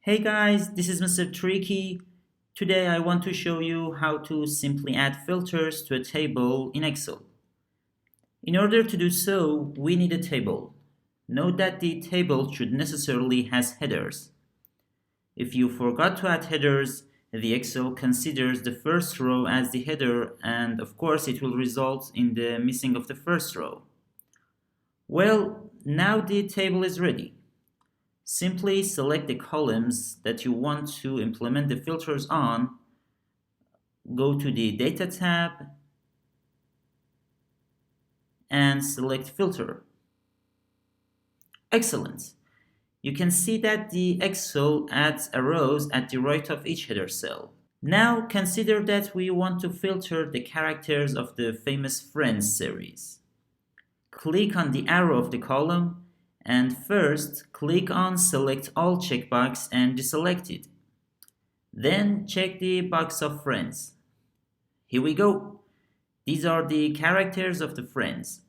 Hey guys, this is Mr. Tricky. Today I want to show you how to simply add filters to a table in Excel. In order to do so, we need a table. Note that the table should necessarily has headers. If you forgot to add headers, the Excel considers the first row as the header and of course it will result in the missing of the first row. Well, now the table is ready. Simply select the columns that you want to implement the filters on, go to the Data tab, and select Filter. Excellent! You can see that the Excel adds arrows at the right of each header cell. Now consider that we want to filter the characters of the famous Friends series. Click on the arrow of the column and first click on Select All checkbox and deselect it. Then check the box of Friends. Here we go. These are the characters of the Friends.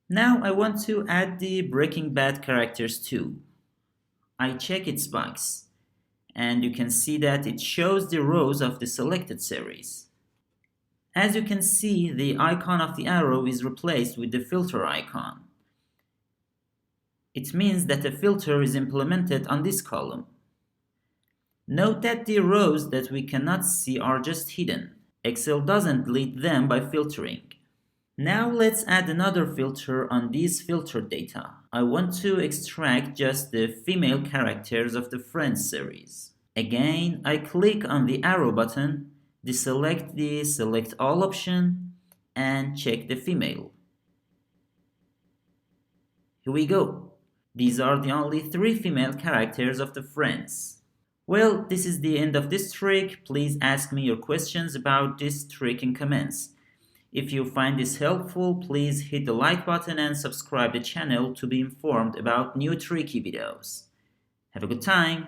Now I want to add the Breaking Bad characters too. I check its box and you can see that it shows the rows of the selected series. As you can see, the icon of the arrow is replaced with the filter icon. It means that a filter is implemented on this column. Note that the rows that we cannot see are just hidden. Excel doesn't delete them by filtering. Now let's add another filter on these filtered data. I want to extract just the female characters of the Friends series. Again, I click on the arrow button, deselect the Select All option, and check the female. Here we go. These are the only 3 female characters of the Friends. Well, this is the end of this trick. Please ask me your questions about this trick in comments. If you find this helpful, please hit the like button and subscribe the channel to be informed about new tricky videos. Have a good time!